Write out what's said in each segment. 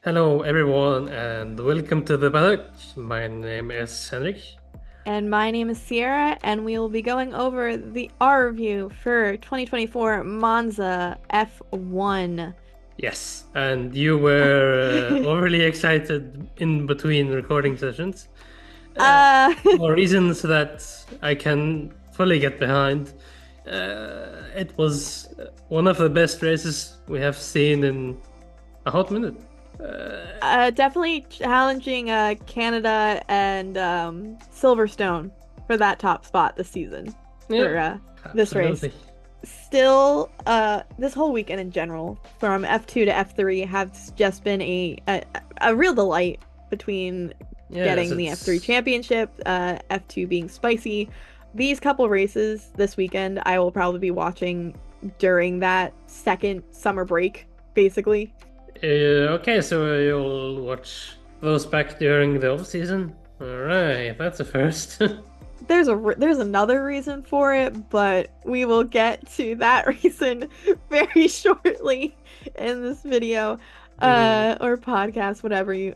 Hello, everyone, and welcome to the paddock. My name is Henrik. And my name is Sierra, and we will be going over our review for 2024 Monza F1. Yes, and you were overly excited in between recording sessions uh, uh, for reasons that I can fully get behind. It was one of the best races we have seen in a hot minute. Uh, Definitely challenging Canada and Silverstone for that top spot this season yeah, for this race. absolutely. Still, this whole weekend in general, from F2 to F3, has just been a real delight between Yes, getting the F3 it's championship, F2 being spicy. These couple races this weekend, I will probably be watching during that second summer break, basically. Okay, so you'll watch those back during the off season. All right, that's a first. There's another reason for it, but we will get to that reason very shortly in this video, Hmm. or podcast,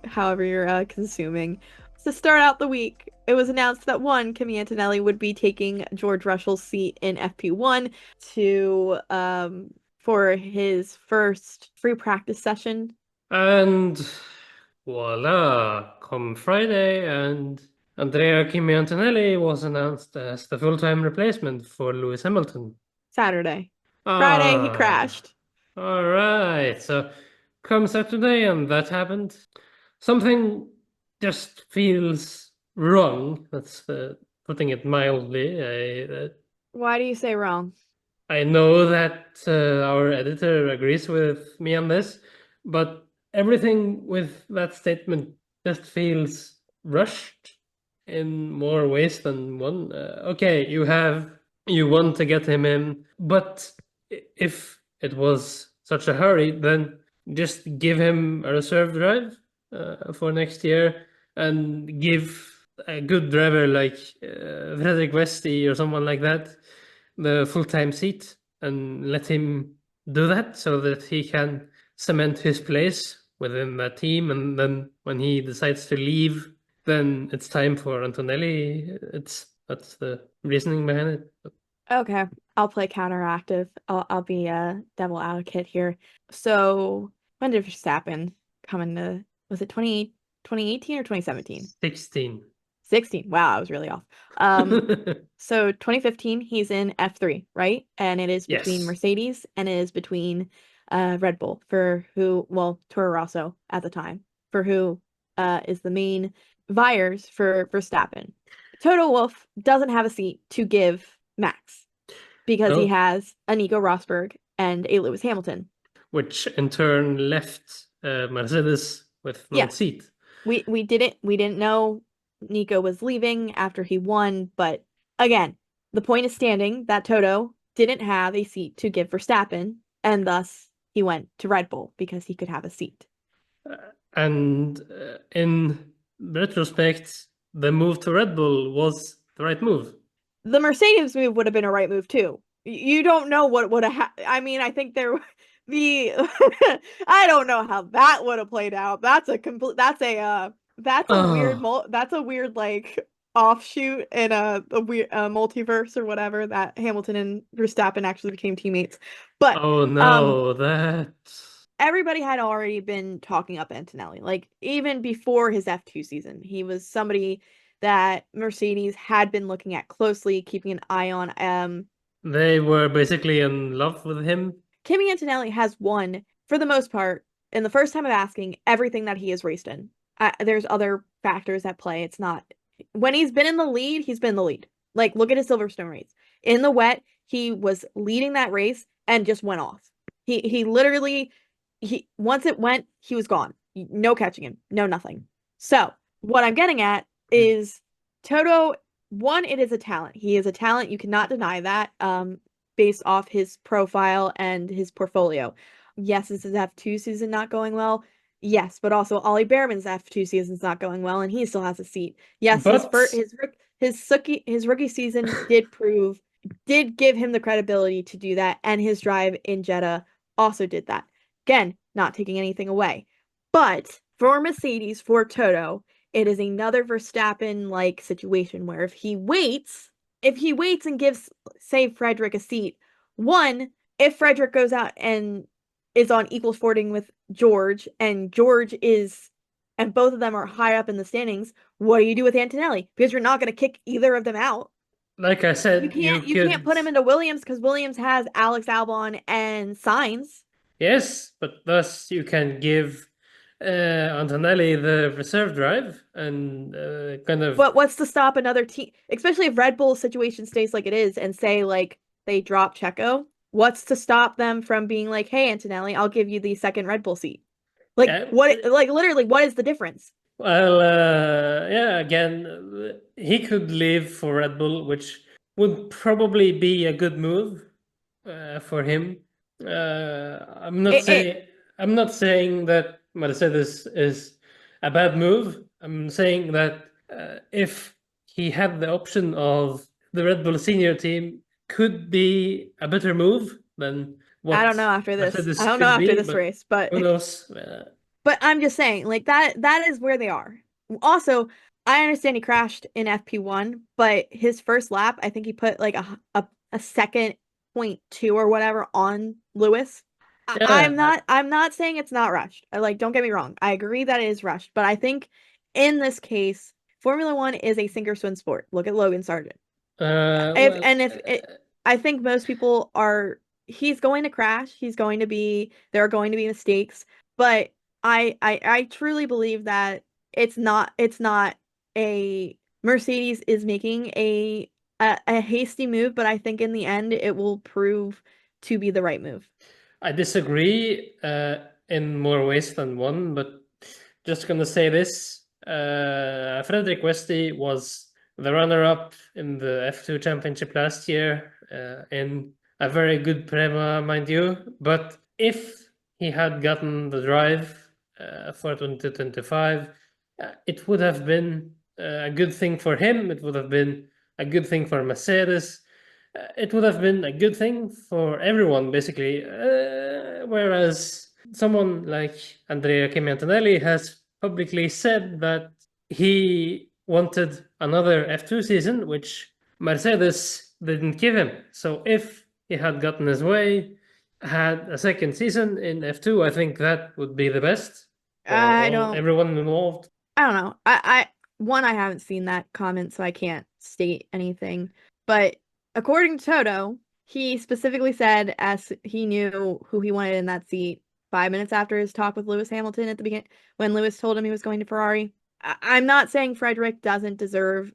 however you're consuming. To start out the week, it was announced that Kimi Antonelli would be taking George Russell's seat in FP1 to for his first free practice session. And voila, come Friday, and Andrea Kimi Antonelli was announced as the full-time replacement for Lewis Hamilton. Saturday. Friday, he Ah, crashed. all right. So come Saturday, and that happened. Something just feels wrong. That's putting it mildly. Why do you say wrong? I know that our editor agrees with me on this, but everything with that statement just feels rushed in more ways than one. Okay, you want to get him in, but if it was such a hurry, then just give him a reserve drive for next year and give a good driver like Frederick Westy or someone like that the full-time seat and let him do that so that he can cement his place within that team. And then when he decides to leave, then it's time for Antonelli. That's the reasoning behind it. Okay, I'll play counteractive. I'll be a devil advocate here. So when did Verstappen come into, was it 2018 or 2017? 16. 16. Wow, I was really off. So 2015, he's in F3, right? And it is between Yes. Mercedes and it is between Red Bull well, Toro Rosso at the time, for who is the main buyers for Verstappen. Toto Wolff doesn't have a seat to give Max because he No, has a Nico Rosberg and a Lewis Hamilton. which in turn left Mercedes with no Yes, seat. we didn't know Nico was leaving after he won, but again, the point is standing that Toto didn't have a seat to give Verstappen, and thus he went to Red Bull because he could have a seat. Uh, and in retrospect, the move to Red Bull was the right move. The Mercedes move would have been a right move too. You don't know what would have I mean, I think there the I don't know how that would have played out. That's a weird Oh, that's a weird like offshoot in a weird multiverse or whatever that Hamilton and Verstappen actually became teammates. But oh um no, that. everybody had already been talking up Antonelli. Like even before his F2 season, he was somebody that Mercedes had been looking at closely, keeping an eye on. They were basically in love with him. Kimi Antonelli has won, for the most part, in the first time of asking, everything that he has raced in. There's other factors at play. It's not when he's been in the lead, he's been in the lead. Like look at his Silverstone race. In the wet, he was leading that race and just went off. He literally he once it went, he was gone. No catching him, no nothing. So what I'm getting at is Toto. One, it is a talent. He is a talent. You cannot deny that. Based off his profile and his portfolio. Yes, is his F2 season not going well? Yes, but also Ollie Behrman's F2 season's not going well, and he still has a seat. Yes, But his rookie season did give him the credibility to do that, and his drive in Jeddah also did that. Again, not taking anything away. But for Mercedes, for Toto, it is another Verstappen like situation where if he waits and gives, say, Frederick a seat, one, if Frederick goes out and is on equal footing with George, and and both of them are high up in the standings, what do you do with Antonelli? Because you're not going to kick either of them out. Like I said, you You can't could. put him into Williams because Williams has Alex Albon and Sainz. Yes, but thus you can give Antonelli the reserve drive and kind of. But what's to stop another team, especially if Red Bull's situation stays like it is and say like they drop Checo? What's to stop them from being like, "Hey, Antonelli, I'll give you the second Red Bull seat." Like Yeah, what? Like literally, what is the difference? well, yeah, again, he could leave for Red Bull, which would probably be a good move for him. It, it I'm not saying that Mercedes is a bad move. I'm saying that if he had the option of the Red Bull senior team, could be a better move than I what don't know after this. I Mercedes don't know could after be, this but race, but who knows? but I'm just saying, like that is where they are. Also, I understand he crashed in FP1, but his first lap, I think he put like a second 0.2 or whatever on Lewis. Yeah, I'm not saying it's not rushed. Like, don't get me wrong. I agree that it is rushed, but I think in this case, Formula One is a sink or swim sport. Look at Logan Sargent. If well, and if it, I think most people are, he's going to crash. There are going to be mistakes, but I truly believe that it's not a Mercedes is making a hasty move, but I think in the end it will prove to be the right move. I disagree in more ways than one, but just gonna say this. Frederick Westy was the runner-up in the F2 championship last year in a very good Prema, mind you. But if he had gotten the drive for 2025, it would have been a good thing for him. It would have been a good thing for Mercedes. It would have been a good thing for everyone, basically. Whereas someone like Andrea Kimi Antonelli has publicly said that he wanted another F2 season, which Mercedes didn't give him. So if he had gotten his way, had a second season in F2, I think that would be the best for I all don't everyone involved. I don't know. I haven't seen that comment, so I can't state anything. But according to Toto, he specifically said as he knew who he wanted in that seat 5 minutes after his talk with Lewis Hamilton at the beginning when Lewis told him he was going to Ferrari. I'm not saying Frederick doesn't deserve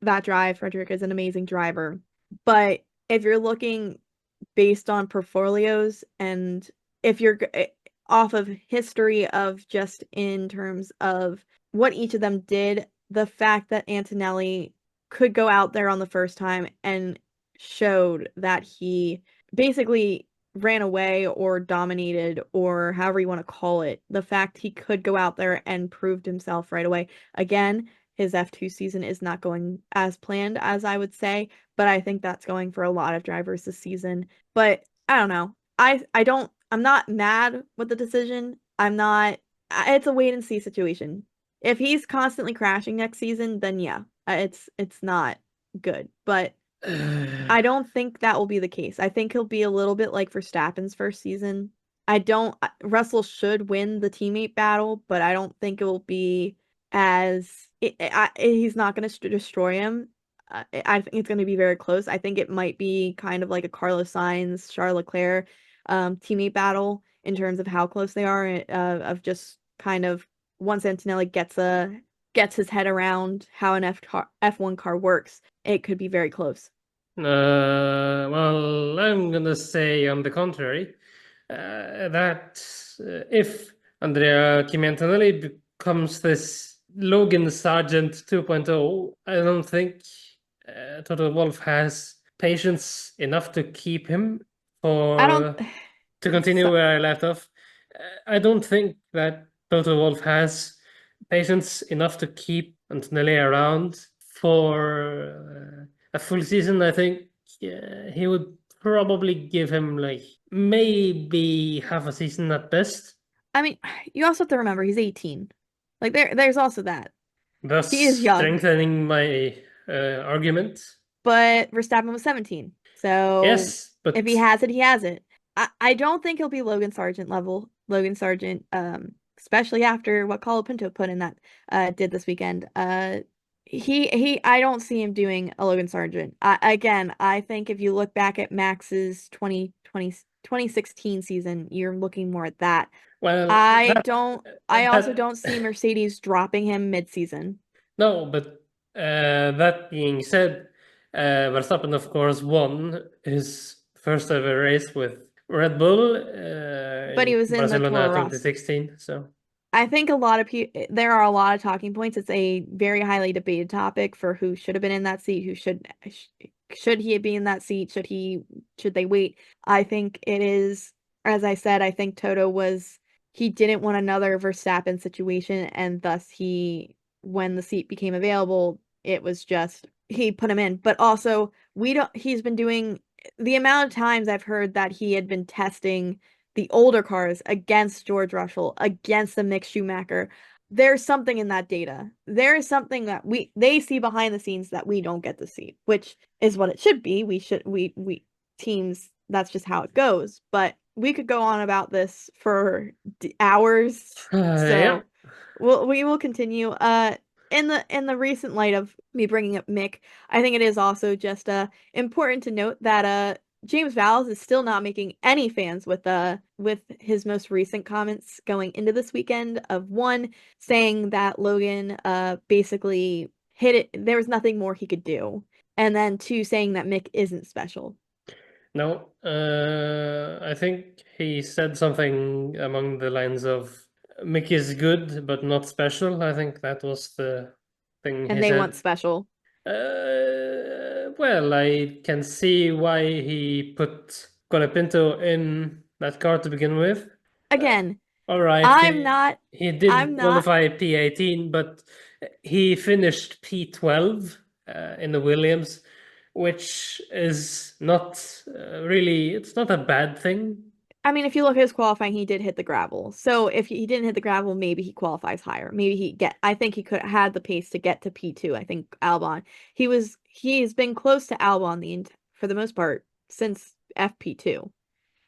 that drive. Frederick is an amazing driver. But if you're looking based on portfolios and if you're off of history of just in terms of what each of them did, the fact that Antonelli could go out there on the first time and showed that he basically ran away or dominated or however you want to call it, the fact he could go out there and proved himself right away. Again, his F2 season is not going as planned as I would say, but I think that's going for a lot of drivers this season. But I don't know. I'm not mad with the decision. I'm not It's a wait and see situation. If he's constantly crashing next season, then yeah, it's not good. But I don't think that will be the case. I think he'll be a little bit like Verstappen's first season. I don't Russell should win the teammate battle, but I don't think it will be he's not going to destroy him. I think it's going to be very close. I think it might be kind of like a Carlos Sainz, Charles Leclerc teammate battle in terms of how close they are of just kind of once Antonelli gets his head around how an F1 car works, it could be very close. Well, I'm gonna say on the contrary, that if Andrea Antonelli becomes this Logan Sargent 2.0, I don't think Toto Wolff has patience enough to keep him I don't for to continue so where I left off. I don't think that Toto Wolff has patience enough to keep Antonelli around for a full season. I think he would probably give him like maybe half a season at best. I mean, you also have to remember he's 18. Like there's also that. Thus He is young, strengthening my argument. but Verstappen was 17. So Yes, if he but has it, he has it. I don't think he'll be Logan Sargent level. Logan Sargent, especially after what Colapinto put in that did this weekend. He I don't see him doing a Logan Sargent. Again, I think if you look back at Max's 2016 season, you're looking more at that. well, I also that don't see Mercedes dropping him mid-season. no, but that being said, Verstappen of course won his first ever race with Red Bull But he in was in the Barcelona Toro Rosso. 2016. So I think a lot of people, there are a lot of talking points. It's a very highly debated topic for who should have been in that seat, should he be in that seat, should they wait? I think it is, as I said, I think Toto he didn't want another Verstappen situation, and thus when the seat became available, it was just, he put him in. But also, he's been doing, the amount of times I've heard that he had been testing the older cars against George Russell, against the Mick Schumacher. There's something in that data. There is something that they see behind the scenes that we don't get to see, which is what it should be. We teams, that's just how it goes. But we could go on about this for hours. yeah, So we will continue. In the recent light of me bringing up Mick, I think it is also just important to note that James Vowles is still not making any fans with his most recent comments going into this weekend of one saying that Logan basically hit it, there was nothing more he could do, and then two saying that Mick isn't special. no, I think he said something among the lines of Mickey is good but not special. I think that was the thing And he they said. want special. Well, I can see why he put Colapinto in that car to begin with. Uh, Again, all right, I'm not he I'm did not qualify P18, but he finished P12 in the Williams, which is not really, it's not a bad thing. I mean, if you look at his qualifying, he did hit the gravel. So if he didn't hit the gravel, maybe he qualifies higher. Maybe I think he could had the pace to get to P2. I think Albon, he's been close to Albon for the most part since FP2.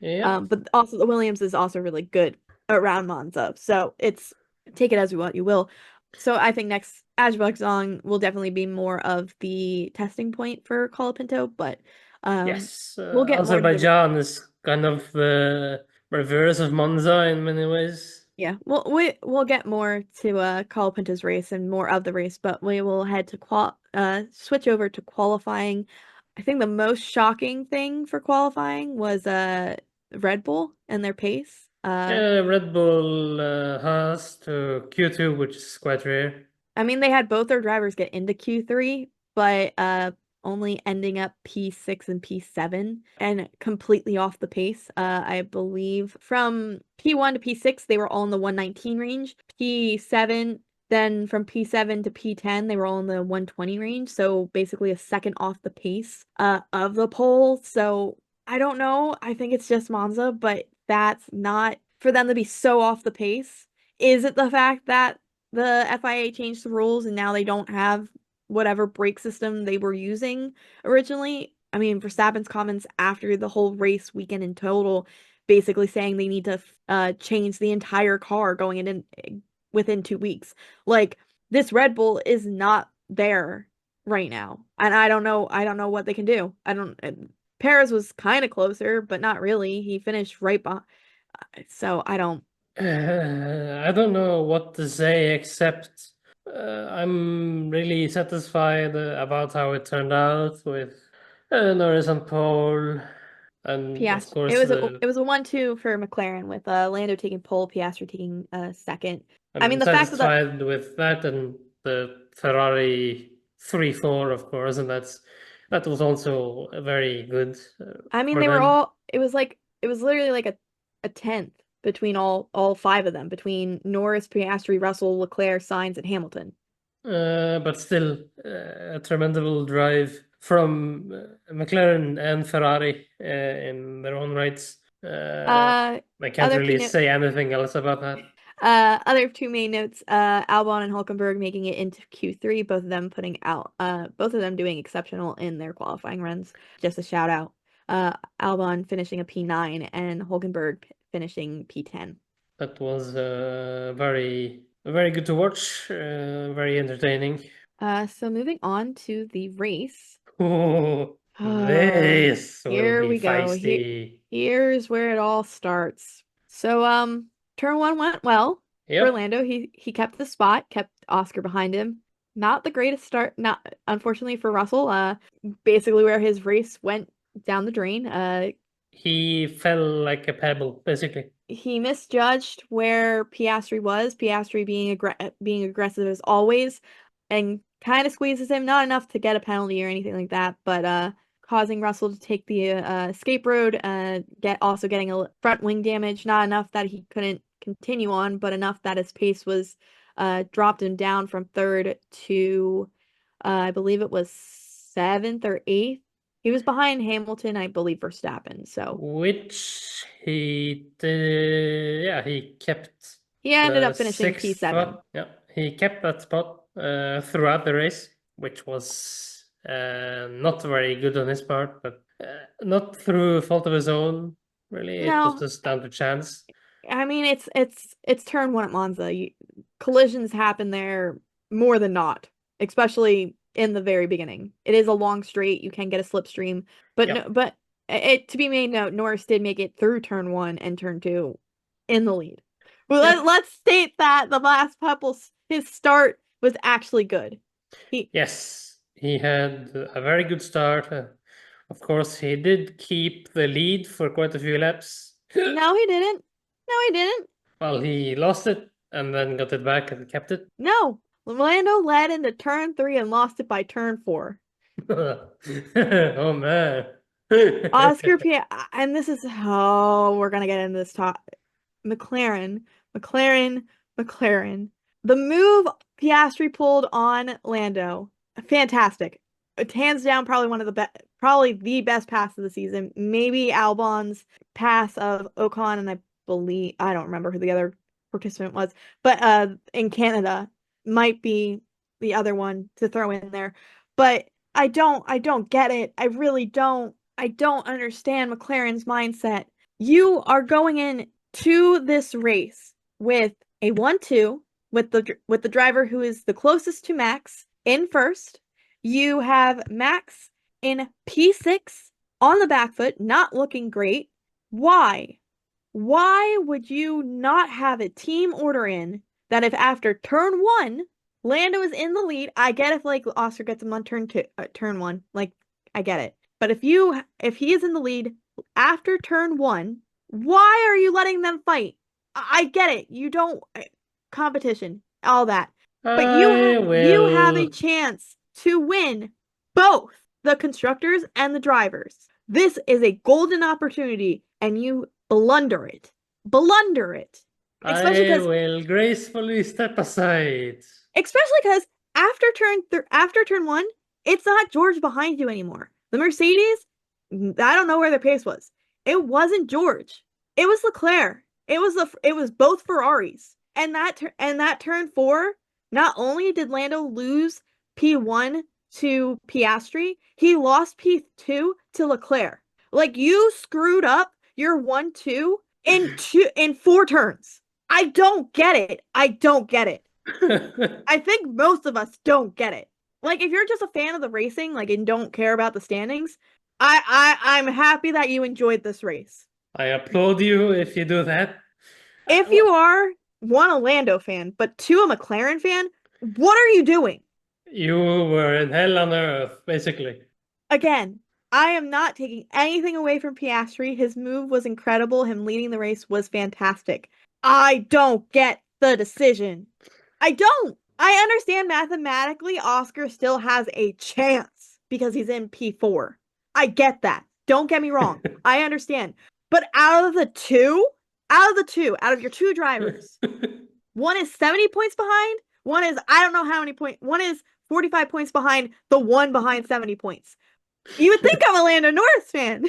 Yep. But also the Williams is also really good around Monza. So it's, take it as what you will. So I think next Azerbaijan will definitely be more of the testing point for Colapinto, but um Yes, we'll get more to the Azerbaijan is kind of the reverse of Monza in many ways. yeah, we'll get more to Colapinto's race and more of the race, but we will head to switch over to qualifying. I think the most shocking thing for qualifying was Red Bull and their pace. Yeah, Red Bull has to Q2, which is quite rare. I mean, they had both their drivers get into Q3, but only ending up P6 and P7 and completely off the pace. I believe from P1 to P6, they were all in the 119 range. P7, then from P7 to P10, they were all in the 120 range. So basically a second off the pace of the pole. So I don't know. I think it's just Monza, but that's not for them to be so off the pace. Is it the fact that the FIA changed the rules and now they don't have whatever brake system they were using originally? I mean, Verstappen's comments after the whole race weekend in total, basically saying they need to change the entire car going in within 2 weeks. Like, this Red Bull is not there right now, and I don't know what they can do. I don't. Perez was kind of closer, but not really. He finished right behind, so I don't. I don't know what to say except I'm really satisfied about how it turned out with Norris on pole, and of Piastri. course It was a 1-2 for McLaren with Lando taking pole, Piastri taking second. I I'm mean, the fact that satisfied with that, and the Ferrari 3-4, of course, and that was also very good I mean for they were them. all, it was literally like a tenth between all five of them, between Norris, Piastri, Russell, Leclerc, Sainz, and Hamilton. But still, a tremendous drive from McLaren and Ferrari in their own rights. I can't Other really keynote. say anything else about that. Other two main notes, Albon and Hulkenberg making it into Q3, both of them doing exceptional in their qualifying runs. Just a shout out. Albon finishing a P9 and Hulkenberg finishing P10. That was very good to watch, very entertaining. So moving on to the race. Oh, this will Here be we go. feisty. Here's where it all starts. So, turn one went well for Yep. Lando. He kept the spot, kept Oscar behind him. Not the greatest start, not unfortunately for Russell. Basically where his race went down the drain. He fell like a pebble, basically. He misjudged where Piastri was. Piastri being aggressive as always, and kind of squeezes him. Not enough to get a penalty or anything like that, but causing Russell to take the escape road. Getting a front wing damage. Not enough that he couldn't continue on, but enough that his pace was dropped him down from third to I believe it was seventh or eighth. He was behind Hamilton, I believe, Verstappen. So Which he did, yeah, he kept he ended the up finishing sixth P7. spot. Yeah, he kept that spot throughout the race, which was not very good on his part, but not through fault of his own, really. It was No, just down to chance. I mean it's turn one at Monza. Collisions happen there more than not, especially in the very beginning. It is a long straight. You can get a slipstream, but Yeah, no, but it to be made note, Norris did make it through turn one and turn two in the lead. Well, yeah. let's state that the last couple his start was actually good. He Yes, he had a very good start. Of course, he did keep the lead for quite a few laps. No, he didn't. No, he didn't. Well, he lost it and then got it back and kept it. No. Lando led into turn three and lost it by turn four. Oh man. Oscar P and this is how we're gonna get into this top. McLaren, McLaren, McLaren. The move Piastri pulled on Lando, fantastic. It's hands down, probably one of the best, probably the best pass of the season. Maybe Albon's pass of Ocon, and I don't remember who the other participant was, but in Canada might be the other one to throw in there. But I don't get it. I really don't. I don't understand McLaren's mindset. You are going in to this race with a 1-2 with the driver who is the closest to Max in first. You have Max in P6 on the back foot, not looking great. Why? Why would you not have a team order in that if after turn one, Lando is in the lead? I get if like Oscar gets him on turn one, like I get it. But if he is in the lead after turn one, why are you letting them fight? I get it. You don't competition, all that. But I you have a will. chance to win both the constructors and the drivers. This is a golden opportunity and you blunder it. Blunder it. Especially I because will gracefully step aside. after turn one, it's not George behind you anymore. The Mercedes, I don't know where their pace was. It wasn't George. It was Leclerc. It was both Ferraris. And that turn four, not only did Lando lose P1 to Piastri, he lost P2 to Leclerc. Like you screwed up your 1-2 in four turns. I don't get it. I don't get it. I think most of us don't get it. Like if you're just a fan of the racing, like and don't care about the standings, I'm happy that you enjoyed this race. I applaud you if you do that. If you are one a Lando fan, but two a McLaren fan, what are you doing? You were in hell on earth, basically. Again, I am not taking anything away from Piastri. His move was incredible. Him leading the race was fantastic. I don't get the decision. I don't. I understand mathematically Oscar still has a chance because he's in P4. I get that. Don't get me wrong. I understand. But out of your two drivers, one is 70 points behind, one is I don't know how many points, one is 45 points behind, the one behind 70 points. You would think I'm a Lando Norris fan.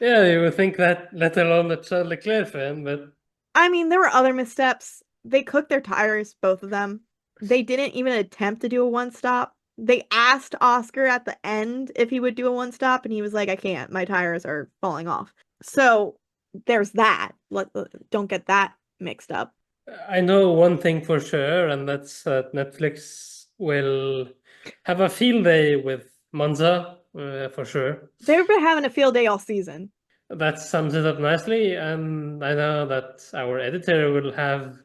Yeah, you would think that, let alone a Charles Leclerc fan, but I mean, there were other missteps. They cooked their tires, both of them. They didn't even attempt to do a one stop. They asked Oscar at the end if he would do a one stop, and he was like, I can't. My tires are falling off. So there's that. Don't get that mixed up. I know one thing for sure, and that's that Netflix will have a field day with Monza, for sure. They've been having a field day all season. That sums it up nicely, and I know that our editor will have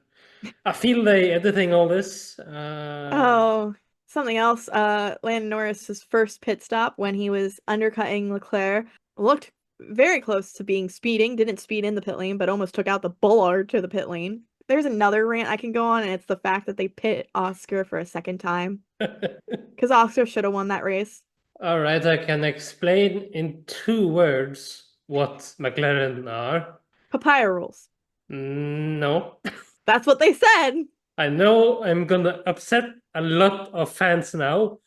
a field day editing all this. Oh, something else. Landon Norris's first pit stop when he was undercutting Leclerc looked very close to being speeding. Didn't speed in the pit lane, but almost took out the Bullard to the pit lane. There's another rant I can go on, and it's the fact that they pit Oscar for a second time because Oscar should have won that race. All right, I can explain in 2 words what McLaren are. Papaya rules. No. That's what they said. I know I'm gonna upset a lot of fans now,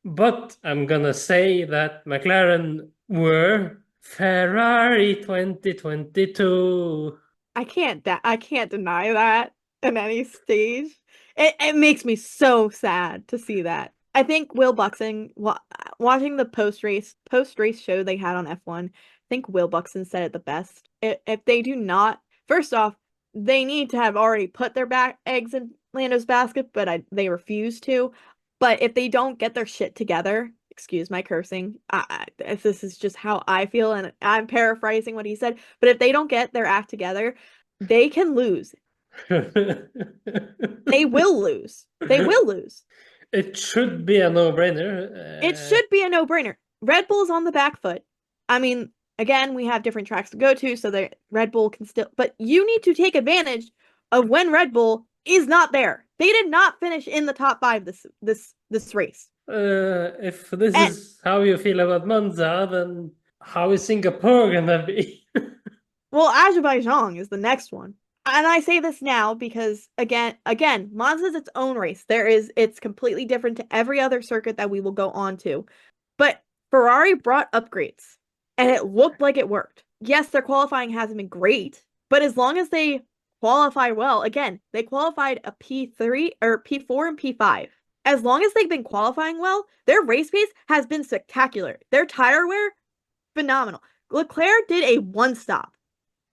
but I'm gonna say that McLaren were Ferrari 2022. I can't deny that in any stage. It makes me so sad to see that. I think Will Buxton watching the post race show they had on F1, I think Will Buxton said it the best. If they do not, first off, they need to have already put their back eggs in Lando's basket, but they refuse to. But if they don't get their shit together, excuse my cursing, this is just how I feel, and I'm paraphrasing what he said. But if they don't get their act together, they can lose. They will lose. They will lose. It should be a no-brainer. It should be a no-brainer. Red Bull's on the back foot. I mean, again, we have different tracks to go to, so that Red Bull can still. But you need to take advantage of when Red Bull is not there. They did not finish in the top 5 this race. If this And is how you feel about Monza, then how is Singapore gonna be? well, Azerbaijan is the next one. And I say this now because again, Monza is its own race. It's completely different to every other circuit that we will go on to. But Ferrari brought upgrades and it looked like it worked. Yes, their qualifying hasn't been great, but as long as they qualify well, again, they qualified a P3 or P4 and P5. As long as they've been qualifying well, their race pace has been spectacular. Their tire wear, phenomenal. Leclerc did a one stop.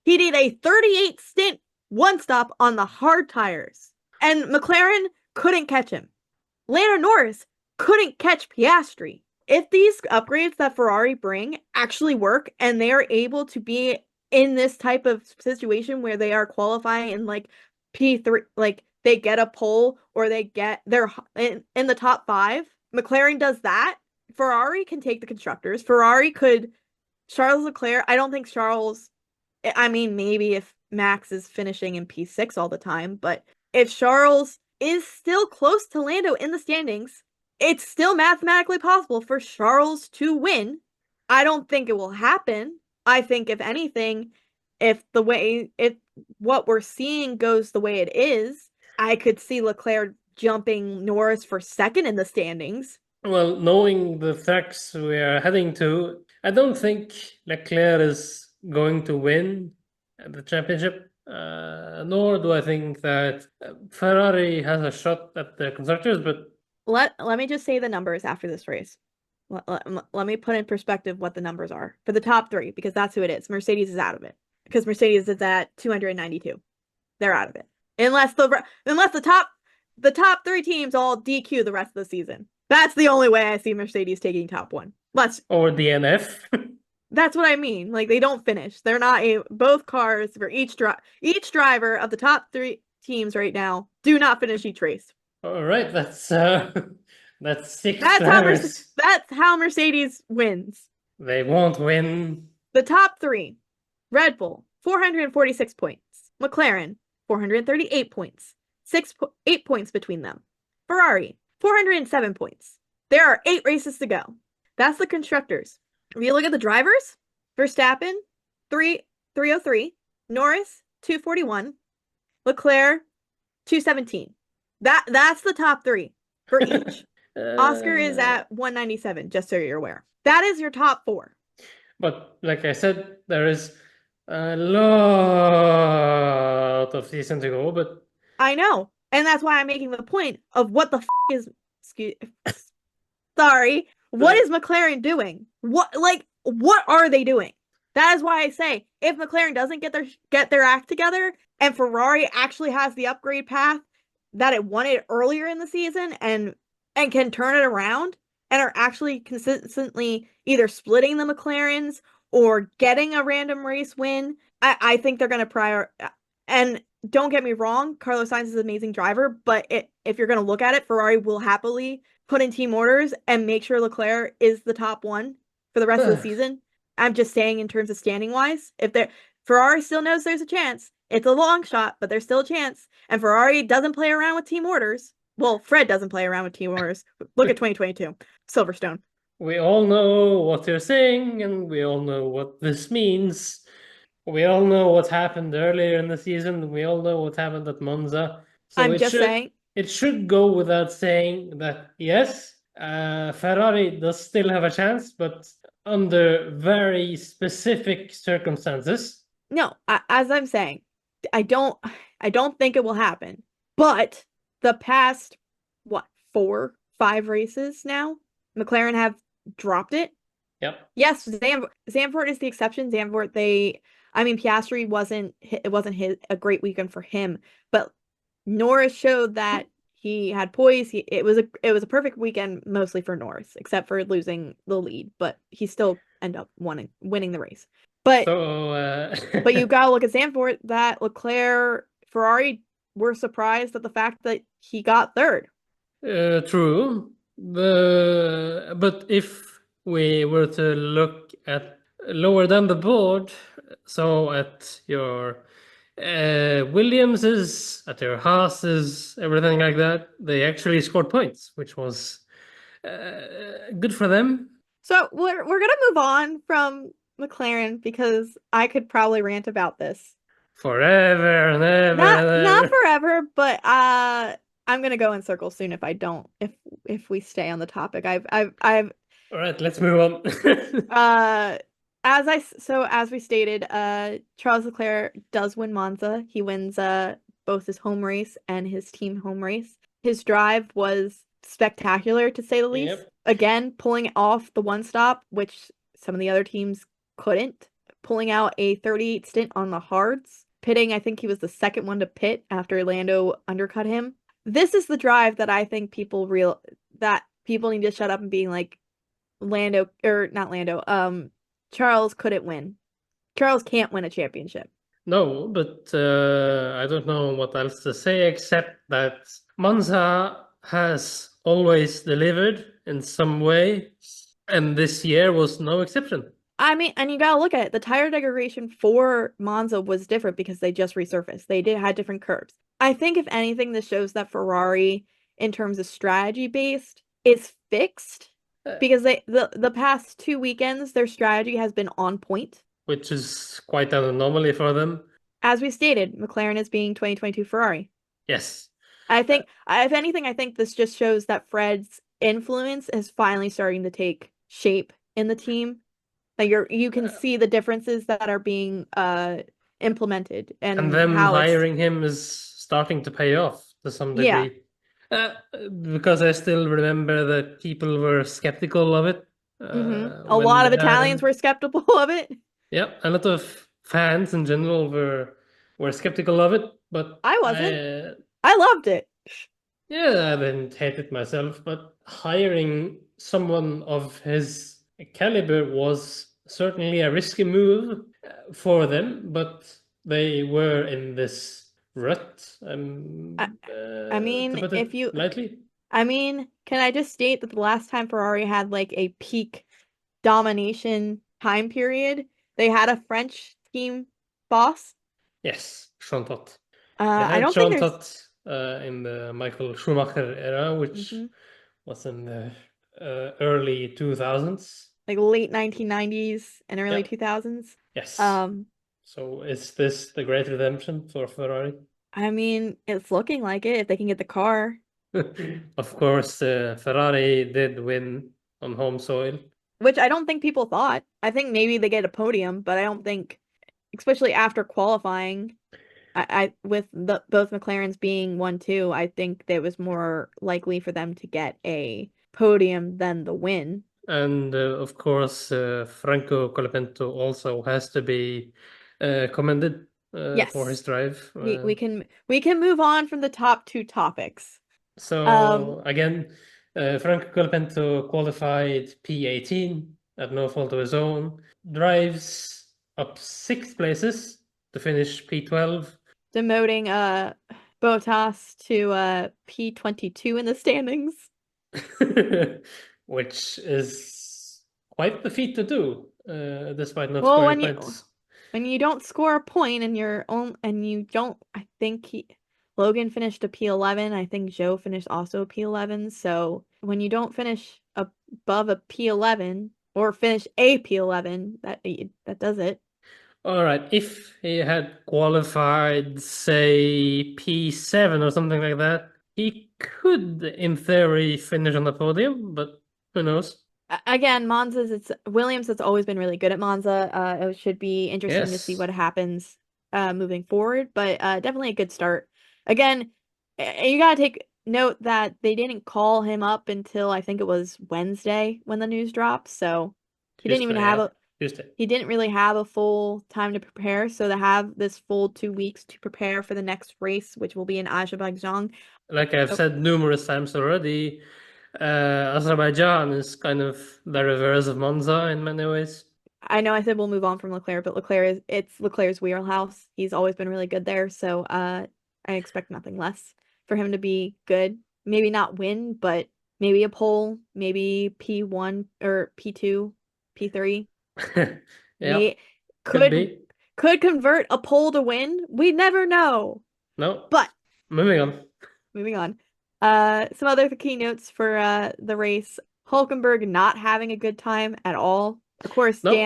He did a 38 stint one stop on the hard tires. And McLaren couldn't catch him. Lando Norris couldn't catch Piastri. If these upgrades that Ferrari bring actually work and they are able to be in this type of situation where they are qualifying in like P3, like they get a pole or they're in the top 5, McLaren does that. Ferrari can take the constructors. Charles Leclerc, I don't think I mean, maybe if Max is finishing in P6 all the time, but if Charles is still close to Lando in the standings, it's still mathematically possible for Charles to win. I don't think it will happen. I think if anything, if what we're seeing goes the way it is, I could see Leclerc jumping Norris for second in the standings. Well, knowing the tracks we are heading to, I don't think Leclerc is going to win the championship, nor do I think that Ferrari has a shot at the constructors, but Let me just say the numbers after this race. Let me put in perspective what the numbers are for the top 3, because that's who it is. Mercedes is out of it because Mercedes is at 292. They're out of it unless the top 3 teams all DQ the rest of the season. That's the only way I see Mercedes taking top 1. or DNF. That's what I mean. Like they don't finish. They're not both cars for each driver of the top 3 teams right now do not finish each race. All right, that's 6 That's drivers. that's how Mercedes wins. They won't win. The top 3: Red Bull 446 points, McLaren 438 points, 8 points between them. Ferrari 407 points. There are 8 races to go. That's the constructors. If you look at the drivers, Verstappen 303, Norris 241, Leclerc 217. That's the top 3 for each. Oscar is at 197, just so you're aware. That is your top 4. But like I said, there is a lot of season to go. But I know. And that's why I'm making the point of what the is excuse sorry. What uh, is McLaren doing? What are they doing? That is why I say if McLaren doesn't get their act together and Ferrari actually has the upgrade path that it wanted earlier in the season and can turn it around and are actually consistently either splitting the McLarens or getting a random race win, I think they're going to and don't get me wrong, Carlos Sainz is an amazing driver, but if you're going to look at it, Ferrari will happily put in team orders and make sure Leclerc is the top one for the rest of the season. I'm just saying in terms of standing wise, if they're Ferrari still knows there's a chance. It's a long shot, but there's still a chance. And Ferrari doesn't play around with team orders. Well, Fred doesn't play around with team orders. Look at 2022, Silverstone. we all know what you're saying, and we all know what this means. We all know what happened earlier in the season. We all know what happened at Monza. So I'm it just should saying, it should go without saying that yes, Ferrari does still have a chance, but under very specific circumstances. no, as I'm saying, I don't I don't think it will happen. But the past what, 4, 5 races now, McLaren have dropped it. Yep. Yes, Zandvoort is the exception. I mean, Piastri wasn't a great weekend for him, but Norris showed that he had poise. It was a perfect weekend mostly for Norris, except for losing the lead, but he still ended up winning the race. But So but you gotta look at Zandvoort, that Leclerc, Ferrari were surprised at the fact that he got third. true. But if we were to look at lower down the board, so at your Williams's, at your Haas's, everything like that, they actually scored points, which was good for them. So we're gonna move on from McLaren because I could probably rant about this. Forever and ever and Not ever. forever, but I'm gonna go in circles soon if I don't if we stay on the topic. I've All right, let's move on. uh as we stated, Charles Leclerc does win Monza. He wins both his home race and his team home race. His drive was spectacular to say the least. Yep. Again, pulling off the one stop, which some of the other teams couldn't, pulling out a 38 stint on the hards, pitting, I think he was the second one to pit after Lando undercut him. This is the drive that I think that people need to shut up and being like, Lando, or not Lando, Charles couldn't win. Charles can't win a championship. No, but I don't know what else to say except that Monza has always delivered in some way, and this year was no exception. I mean, and you gotta look at it. The tire degradation for Monza was different because they just resurfaced. They did had different curbs. I think if anything, this shows that Ferrari, in terms of strategy based, is fixed Uh, because the past 2 weekends their strategy has been on point. which is quite an anomaly for them. As we stated, McLaren is being 2022 Ferrari. Yes. I Uh, think, if anything, I think this just shows that Fred's influence is finally starting to take shape in the team. Like you can uh, see the differences that are being implemented and and them how it's hiring him is starting to pay off to some yeah. degree. Uh, because I still remember that people were skeptical of it A when lot they of hired Italians him. were skeptical of it. Yeah, a lot of fans in general were skeptical of it, but I wasn't. I loved it. yeah, I didn't hate it myself, but hiring someone of his caliber was certainly a risky move for them, but they were in this rut, I, I to mean, put it lightly. can I just state that the last time Ferrari had like a peak domination time period, they had a French team boss. Yes, Jean Todt. They I had don't think Jean there's Todt in the Michael Schumacher era, which mhm, was in the early 2000s. like late 1990s and early Yep. 2000s. Yes. Um, So is this the great redemption for Ferrari? I mean, it's looking like it if they can get the car. Of course, Ferrari did win on home soil. which I don't think people thought. I think maybe they get a podium, but I don't think, especially after qualifying, I with the both McLarens being 1-2, I think that it was more likely for them to get a podium than the win. And of course, Franco Colapinto also has to be commended for his Yes, drive. we can move on from the top two topics. Um, So again, Franco Colapinto qualified P18 at no fault of his own, drives up 6 places to finish P12. Demoting Bottas to P22 in the standings. Which is quite the feat to do, despite not Well, scoring when you points. when you don't score a point and you're on and you don't, I think Logan finished a P11. I think Joe finished also a P11. So when you don't finish above a P11 or finish a P11, that does it. All right, if he had qualified, say, P7 or something like that, he could, in theory, finish on the podium, but who knows? Again, Monza's it's Williams has always been really good at Monza. It should be interesting to see Yes, what happens moving forward, but definitely a good start. Again, you gotta take note that they didn't call him up until I think it was Wednesday when the news dropped, so he didn't even Tuesday, have yeah, a Tuesday. he didn't really have a full time to prepare. So to have this full 2 weeks to prepare for the next race, which will be in Azerbaijan. Like I've Oh, said numerous times already, Azerbaijan is kind of the reverse of Monza in many ways. I know I said we'll move on from Leclerc, but it's Leclerc's wheelhouse. He's always been really good there, so I expect nothing less for him to be good. Maybe not win, but maybe a pole, maybe P1 or P2, P3. Yep, May could could be. could convert a pole to win. We never know. No, But moving on. moving on. Some other keynotes for the race. Hulkenberg not having a good time at all. Of course, Nope,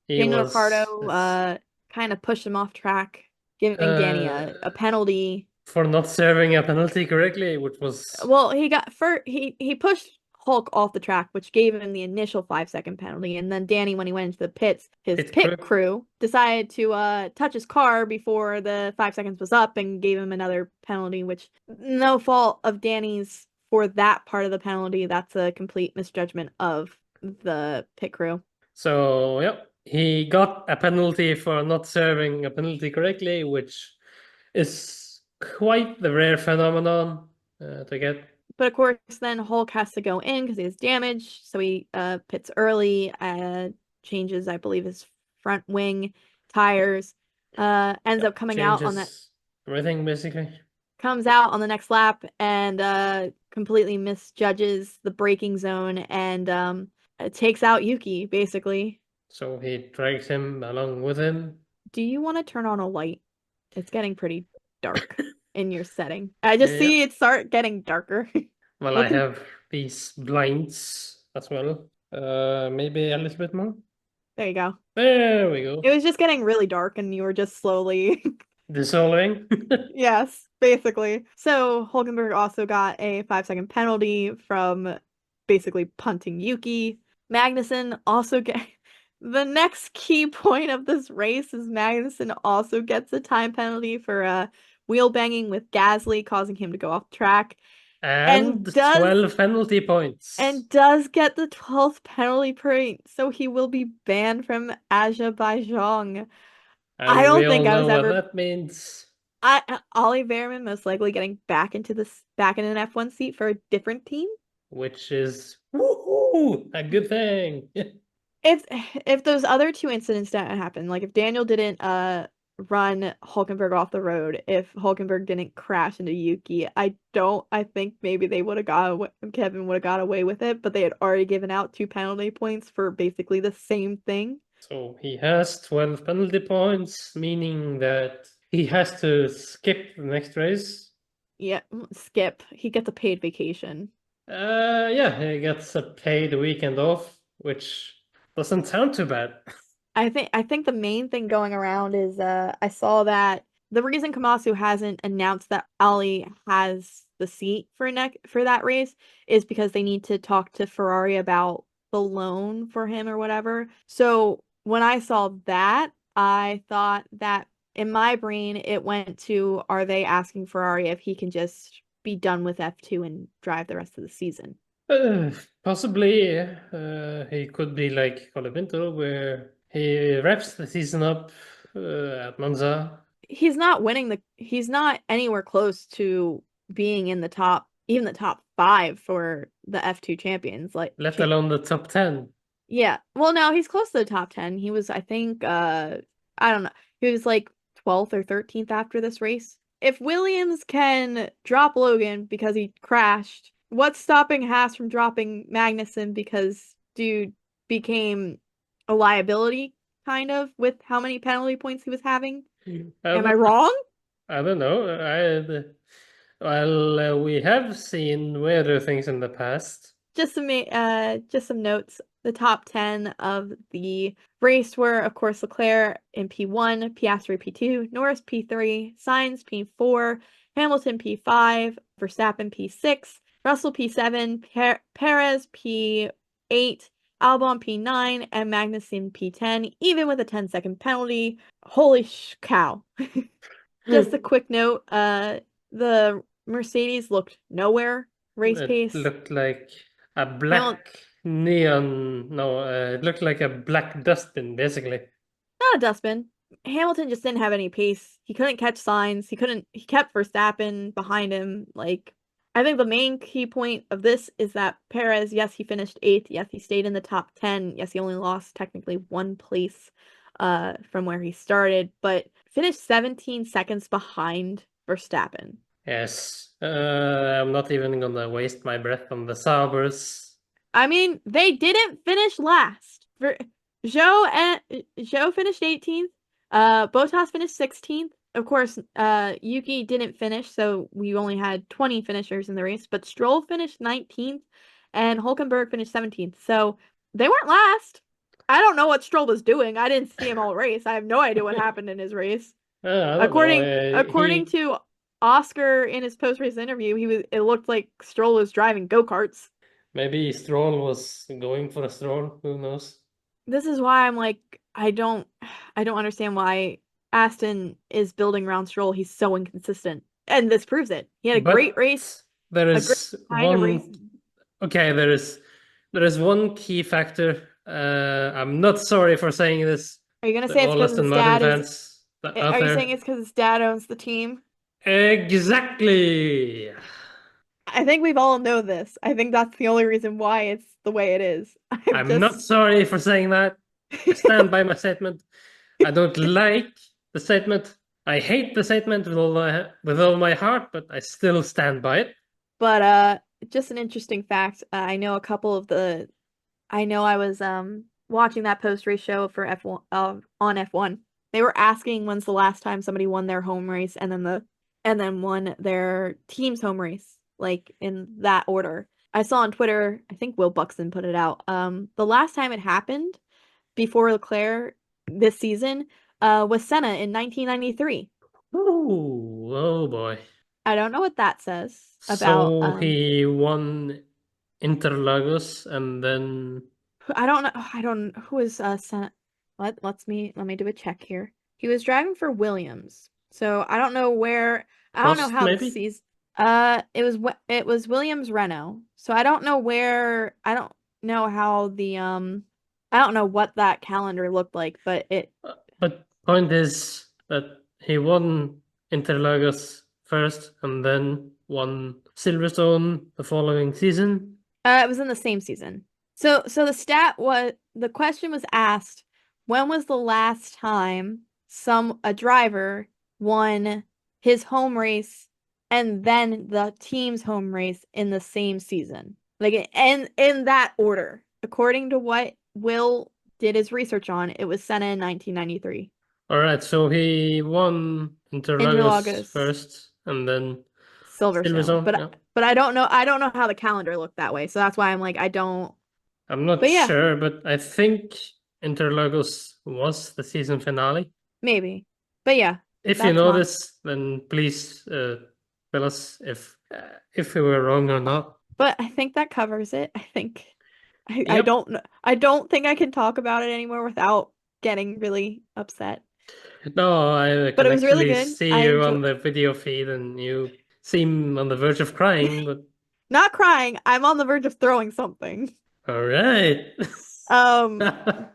he Daniel was Ricciardo yes. kind of pushed him off track, giving Danny Uh, a penalty. for not serving a penalty correctly, which was Well, he pushed Hulk off the track, which gave him the initial 5-second penalty, and then Danny, when he went into the pits, his pit crew. pit crew decided to touch his car before the 5 seconds was up and gave him another penalty, which no fault of Danny's for that part of the penalty. That's a complete misjudgment of the pit crew. So, yep, he got a penalty for not serving a penalty correctly, which is quite the rare phenomenon to get. But of course, then Hulk has to go in because he has damage, so he pits early, changes, I believe, his front wing tires, ends up Yep, coming out on that changes everything basically. comes out on the next lap and completely misjudges the braking zone and takes out Yuki, basically. So he drags him along with him. Do you want to turn on a light? It's getting pretty dark in your setting. I just Yep. see it start getting darker. Well, I Look, have these blinds as well. Maybe a little bit more. there you go. There we It go. was just getting really dark and you were just slowly Dissolving. yes, basically. So Hulkenberg also got a 5-second penalty from basically punting Yuki. Magnussen also get the next key point of this race is Magnussen also gets a time penalty for wheel banging with Gasly, causing him to go off track, and And does 12 penalty points. get the 12th penalty point, so he will be banned from Azerbaijan. I And we don't all think I was know what ever that means, Ollie Behrman most likely getting back in an F1 seat for a different team. which is woohoo, a good thing. If if those other two incidents didn't happen, like if Daniel didn't run Hulkenberg off the road, if Hulkenberg didn't crash into Yuki, I think maybe they would have Kevin would have got away with it, but they had already given out 2 penalty points for basically the same thing. So he has 12 penalty points, meaning that he has to skip the next race. Yeah, skip. He gets a paid vacation. Yeah, he gets a paid weekend off, which doesn't sound too bad. I think the main thing going around is I saw that the reason Kamasu hasn't announced that Ali has the seat for that race is because they need to talk to Ferrari about the loan for him or whatever. So when I saw that, I thought that in my brain it went to, are they asking Ferrari if he can just be done with F2 and drive the rest of the season? Possibly, he could be like Colapinto, where he wraps the season up at Monza, He's not anywhere close to being in the top, even the top 5 for the F2 champions. let alone the top 10. Yeah. Well, no, he's close to the top 10. He was, I think, I don't know. He was like 12th or 13th after this race. If Williams can drop Logan because he crashed, what's stopping Haas from dropping Magnussen because dude became a liability, kind of, with how many penalty points he was having? Am I wrong? I don't know. We have seen weirder things in the past. Just some notes. The top 10 of the race were, of course, Leclerc in P1, Piastri P2, Norris P3, Sainz P4, Hamilton P5, Verstappen P6, Russell P7, Perez P8, Albon P9, and Magnussen P10, even with a 10-second penalty. Holy cow. Just a quick note, the Mercedes looked nowhere race It pace. looked like a Hamilton, black neon. No, it looked like a black dustbin, basically. not a dustbin. Hamilton just didn't have any pace. He couldn't catch signs. He kept Verstappen behind him. Like, I think the main key point of this is that Perez, yes, he finished 8th. Yes, he stayed in the top 10. Yes, he only lost technically 1 place from where he started, but finished 17 seconds behind Verstappen. Yes. I'm not even gonna waste my breath on the Saubers. I mean, they didn't finish last. Zhou finished 18th. Bottas finished 16th. Of course, Yuki didn't finish, so we only had 20 finishers in the race. But Stroll finished 19th, and Hulkenberg finished 17th. So they weren't last. I don't know what Stroll was doing. I didn't see him all race. I have no idea what happened in his race. I don't know. According to Oscar in his post-race interview, it looked like Stroll was driving go-karts. Maybe Stroll was going for a stroll. Who knows? This is why I'm like, I don't understand why Aston is building around Stroll. He's so inconsistent. And this proves it. He had a great But race, there a great is kind of race. one. Okay, there is one key factor. I'm not sorry for saying this Are you gonna to say it's all because Aston his Martin dad is fans out are you saying there. it's because his dad owns the team? Exactly. I think we've all know this. I think that's the only reason why it's the way it is. I'm I'm not just sorry for saying that. I stand by my statement. I don't like the statement. I hate the statement with all my heart, but I still stand by it. But just an interesting fact. I know a couple of the I know I was watching that post race show for F1 on F1. They were asking when's the last time somebody won their home race and then won their team's home race, like in that order. I saw on Twitter, I think Will Buxton put it out. The last time it happened before Leclerc this season was Senna in 1993. Ooh, oh boy. I don't know what that says about So he won Interlagos and then I don't know. I don't. Who is Sen let me do a check here. He was driving for Williams, so I don't know where. I don't know Prost, how the maybe? season. It was Williams Renault. So I don't know where. I don't know how the I don't know what that calendar looked like, but it But point is that he won Interlagos first and then won Silverstone the following season. it was in the same season. So the question was asked, when was the last time a driver won his home race and then the team's home race in the same season? Like in that order. According to what Will did his research on, it was Senna in 1993. All right, so he won Interlagos Interlagos, first and then Silverstone. Silverstone. Yeah. But I don't know how the calendar looked that way. So that's why I'm like I don't. I'm not But yeah, sure, but I think Interlagos was the season finale. maybe. But yeah, If you that's know my. this, then please tell us if we were wrong or not. But I think that covers it. I think. I don't think I can talk about it anymore without getting really upset. No, I But can it was really actually good. see I you enjoy on the video feed and you seem on the verge of crying, but not crying. I'm on the verge of throwing something. all right. Um,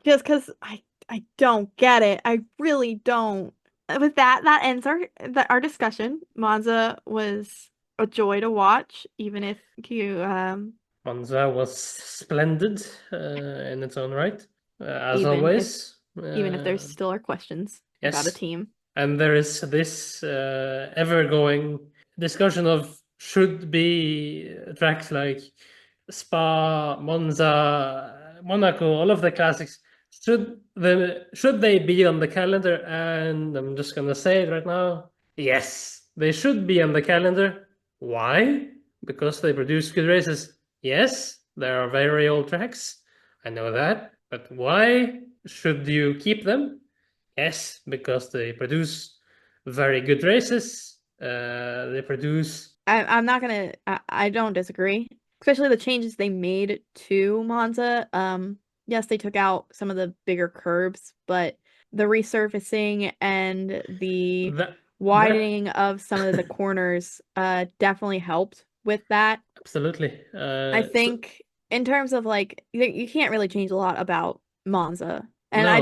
just because I don't get it. I really don't. With that, that ends our discussion. Monza was a joy to watch, even if you Monza was splendid in its own right, as even if always. there still are questions about a Yes. team. And there is this ever-going discussion of should be tracks like Spa, Monza, Monaco, all of the classics. Should they be on the calendar? And I'm just gonna say it right now. Yes, they should be on the calendar. Why? Because they produce good races. Yes, there are very old tracks. I know that. But why should you keep them? Yes, because they produce very good races. They produce. I'm not gonna. I don't disagree, especially the changes they made to Monza. Yes, they took out some of the bigger curbs, but the resurfacing and the That widening of some of the corners definitely helped with that. absolutely. I think in terms of like you can't really change a lot about Monza. And No,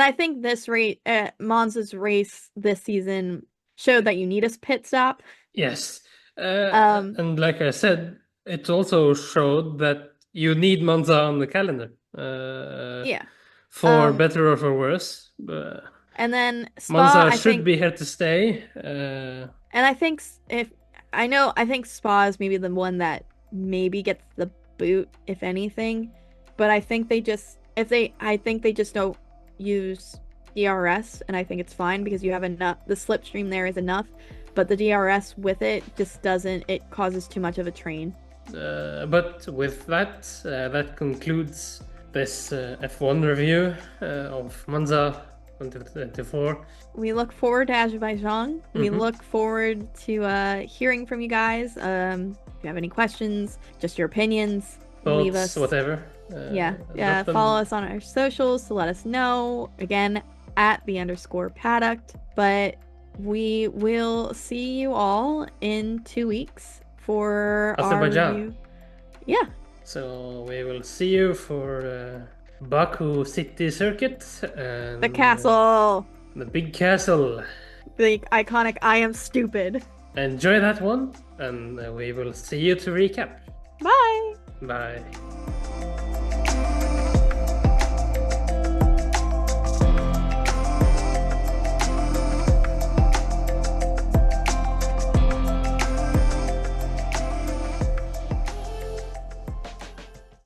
I think this rate Monza's race this season showed that you need a pit stop. yes, Um and like I said, it also showed that you need Monza on the calendar, yeah. for Um better or for worse. and then Spa Monza I should think be here to stay. and I think if I think Spa is maybe the one that maybe gets the boot if anything, but I think they just if they I think they just don't use DRS and I think it's fine because you have enough the slipstream there is enough, but the DRS with it just doesn't it causes too much of a train. But with that, that concludes this F1 review of Monza 2024. We look forward to Azerbaijan. We look forward to hearing from you guys. If you have any questions, just your opinions, leave Thoughts, us. whatever. Yeah. Follow us on our socials to let us know. Again, at @the_paddock. But we will see you all in 2 weeks for our Azerbaijan. review. Yeah. So we will see you for Baku City Circuit and The castle. the big castle. The iconic I am stupid. Enjoy that one, and we will see you to recap. Bye. Bye.